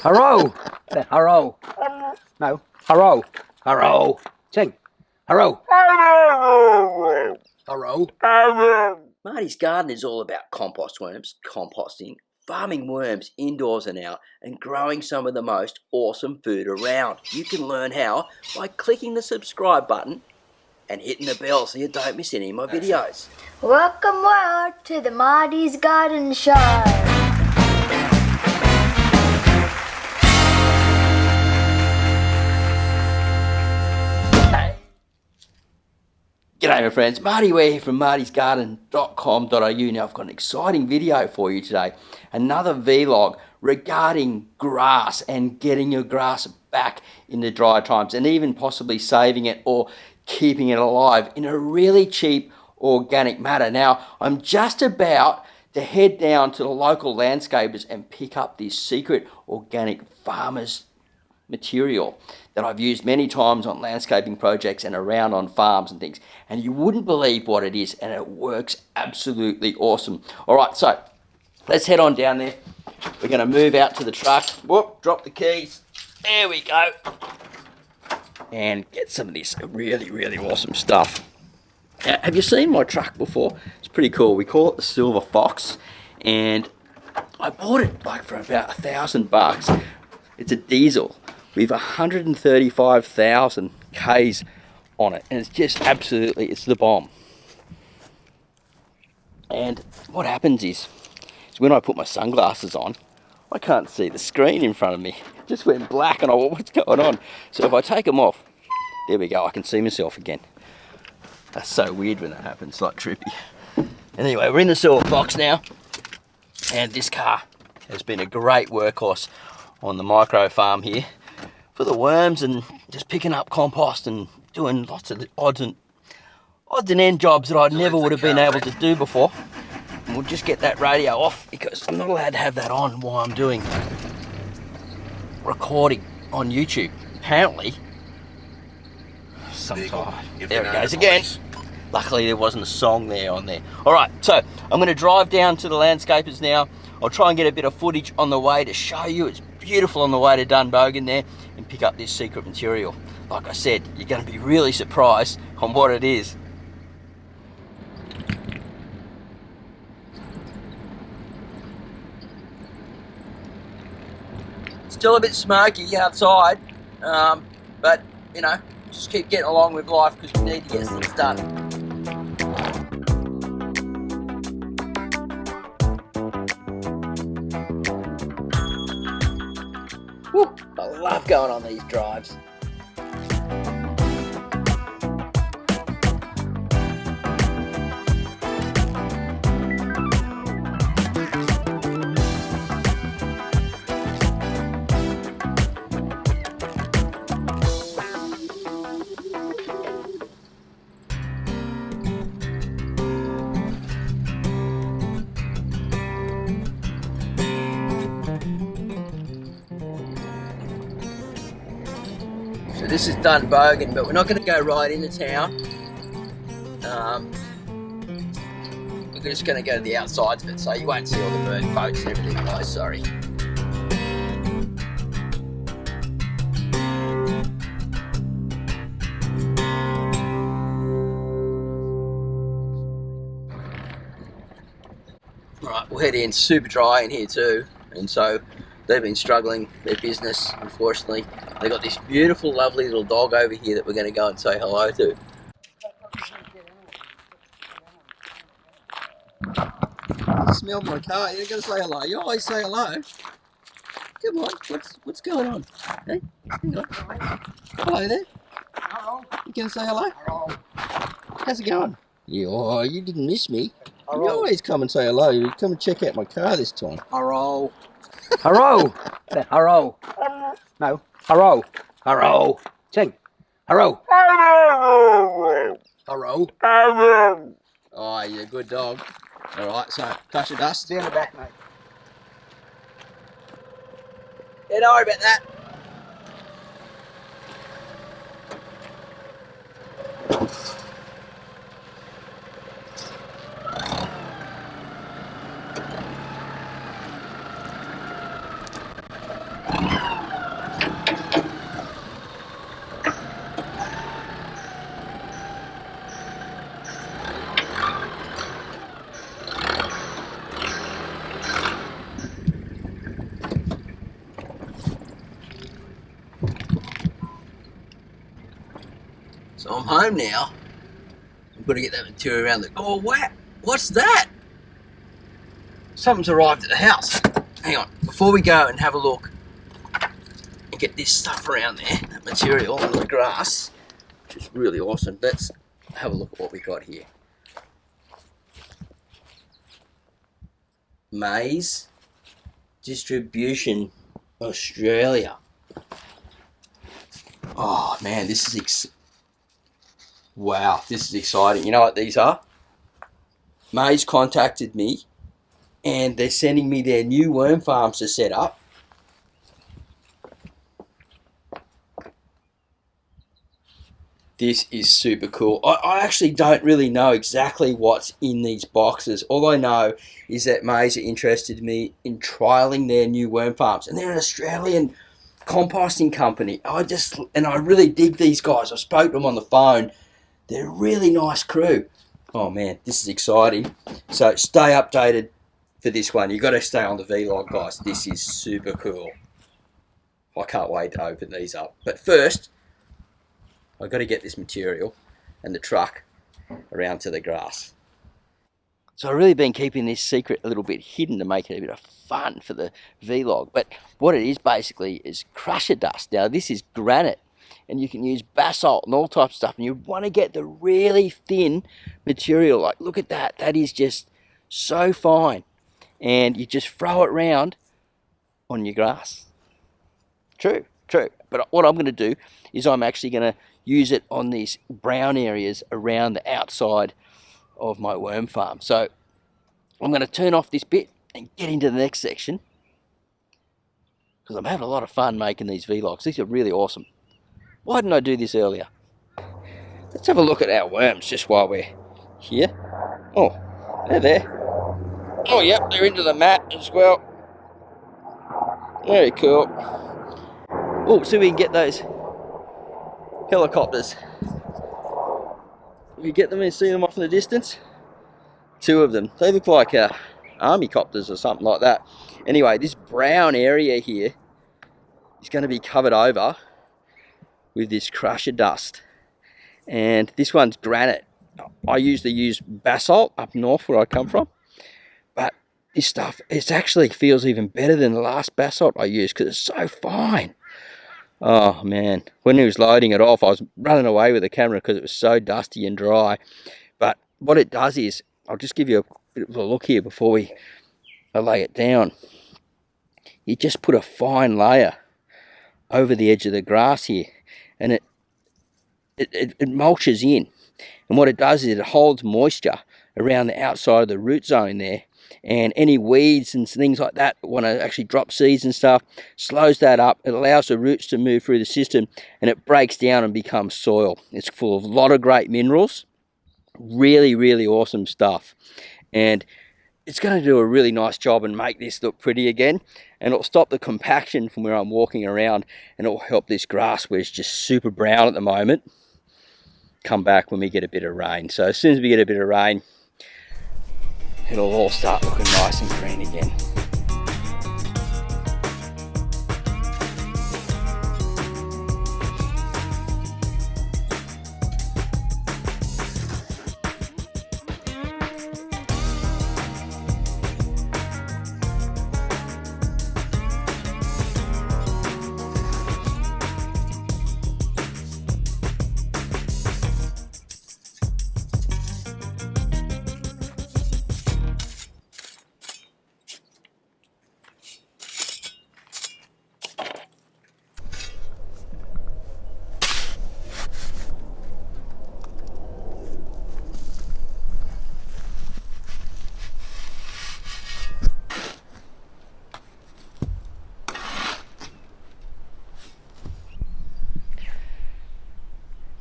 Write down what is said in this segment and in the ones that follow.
Haro. Haro. No. Haro. Haro. Sing. Haro. Haro. Marty's garden is all about compost worms, composting, farming worms indoors and out, and growing some of the most awesome food around. You can learn how by clicking the subscribe button and hitting the bell so you don't miss any of my videos. Welcome to the Marty's Garden Show. G'day my friends, Marty Ware here from martysgarden.com.au. Now I've got an exciting video for you today. Another vlog regarding grass and getting your grass back in the dry times and even possibly saving it or keeping it alive in a really cheap organic manner. Now I'm just about to head down to the local landscapers and pick up this secret organic farmers material that I've used many times on landscaping projects and around on farms and things, and you wouldn't believe what it is, and it works absolutely awesome. Alright, so let's head on down there. We're going to move out to the truck. Whoop, drop the keys. There we go. And get some of this really awesome stuff. Now, have you seen my truck before? It's pretty cool. We call it the Silver Fox, and I bought it like for about $1,000. It's a diesel with 135,000 Ks on it, and it's just absolutely, it's the bomb. And what happens is when I put my sunglasses on, I can't see the screen in front of me. It just went black and I went, what's going on? So if I take them off, there we go, I can see myself again. That's so weird when that happens, it's like trippy. Anyway, we're in the Silver Fox now, and this car has been a great workhorse on the micro farm here for the worms and just picking up compost and doing lots of odds and end jobs that I never would have been able to do before. And we'll just get that radio off because I'm not allowed to have that on while I'm doing recording on YouTube. Apparently, sometime. There it goes again. Luckily there wasn't a song there on there. Alright, so I'm going to drive down to the landscapers now. I'll try and get a bit of footage on the way to show you. It's beautiful on the way to Dunbogan there, and pick up this secret material. Like I said, you're going to be really surprised on what it is. Still a bit smoky outside, but you know, just keep getting along with life because we need to get things done. Woo, I love going on these drives. So this is Dunbogan, but we're not going to go right into town. We're just going to go to the outsides of it, so you won't see all the bird boats and everything, guys, sorry. Alright, we'll head in. Super dry in here too, and so they've been struggling, their business, unfortunately. They've got this beautiful, lovely little dog over here that we're going to go and say hello to. You smelled my car, you're going to say hello. You always say hello. Come on, what's going on? Hey, hang on. Hello there. Hello. You going to say hello? Hello. How's it going? You didn't miss me. Hello. You always come and say hello. You come and check out my car this time. Haro. Haro. Haro. No. Haro. Haro. Sing. Haro. Haro. Oh, you're a good dog. Alright, so touch of dust. Down the back, mate. Yeah, don't worry about that. So I'm home now. I've got to get that material around the... Oh, wow! What's that? Something's arrived at the house. Hang on. Before we go and have a look and get this stuff around there, that material on the grass, which is really awesome, let's have a look at what we got here. Maize Distribution Australia. Oh man, this is wow, this is exciting. You know what these are? Maize contacted me and they're sending me their new worm farms to set up. This is super cool. I actually don't really know exactly what's in these boxes. All I know is that Maize are interested in me in trialling their new worm farms. And they're an Australian composting company. I really dig these guys. I spoke to them on the phone. They're a really nice crew. Oh man, this is exciting. So stay updated for this one. You've got to stay on the vlog, guys. This is super cool. I can't wait to open these up. But first, I've got to get this material and the truck around to the grass. So I've really been keeping this secret a little bit hidden to make it a bit of fun for the vlog. But what it is basically is crusher dust. Now this is granite and you can use basalt and all types of stuff. And you want to get the really thin material. Like look at that. That is just so fine. And you just throw it around on your grass. True. But what I'm going to do is I'm actually going to use it on these brown areas around the outside of my worm farm. So I'm going to turn off this bit and get into the next section because I'm having a lot of fun making these vlogs. These are really awesome. Why didn't I do this earlier? Let's have a look at our worms just while we're here. Oh, they're there. Oh, yep, they're into the mat as well. Very cool. Oh, so we can get those helicopters. You get them and see them off in the distance. 2 of them. They look like army copters or something like that. Anyway, this brown area here is going to be covered over with this crusher dust. And this one's granite. I usually use basalt up north where I come from. But this stuff, it actually feels even better than the last basalt I used because it's so fine. Oh man, when he was loading it off, I was running away with the camera because it was so dusty and dry. But what it does is, I'll just give you a bit of a look here before I lay it down. You just put a fine layer over the edge of the grass here, and it mulches in. And what it does is it holds moisture around the outside of the root zone there. And any weeds and things like that want to actually drop seeds and stuff, slows that up. It allows the roots to move through the system and it breaks down and becomes soil. It's full of a lot of great minerals. Really, really awesome stuff. And it's going to do a really nice job and make this look pretty again. And it'll stop the compaction from where I'm walking around, and it'll help this grass where it's just super brown at the moment come back when we get a bit of rain. So as soon as we get a bit of rain, it'll all start looking nice and green again.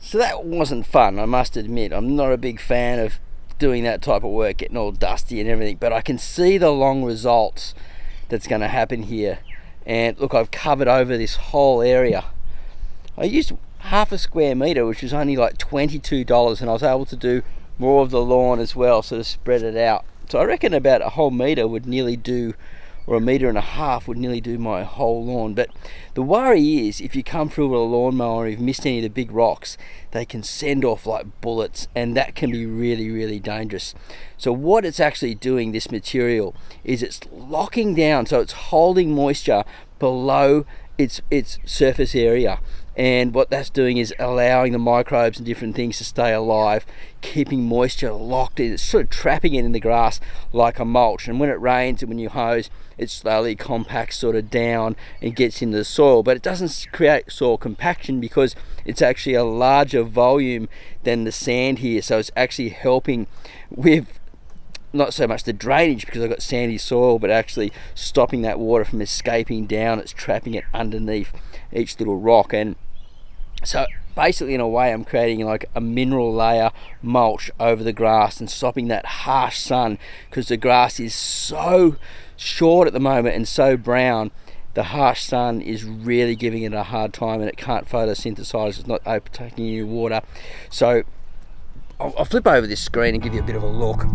So that wasn't fun, I must admit. I'm not a big fan of doing that type of work, getting all dusty and everything, but I can see the long results that's going to happen here. And look, I've covered over this whole area. I used half a square meter, which was only like $22, and I was able to do more of the lawn as well, so to spread it out. So I reckon about a whole meter would nearly do or 1.5 meters would nearly do my whole lawn. But the worry is, if you come through with a lawnmower and you've missed any of the big rocks, they can send off like bullets, and that can be really, really dangerous. So what it's actually doing, this material, is it's locking down, so it's holding moisture below its surface area. And what that's doing is allowing the microbes and different things to stay alive, keeping moisture locked in. It's sort of trapping it in the grass like a mulch. And when it rains and when you hose, it slowly compacts sort of down and gets into the soil. But it doesn't create soil compaction because it's actually a larger volume than the sand here. So it's actually helping with not so much the drainage, because I've got sandy soil, but actually stopping that water from escaping down. It's trapping it underneath each little rock. And so basically, in a way, I'm creating like a mineral layer mulch over the grass and stopping that harsh sun, because the grass is so short at the moment and so brown. The harsh sun is really giving it a hard time, and it can't photosynthesize. It's not taking any water. So I'll flip over this screen and give you a bit of a look.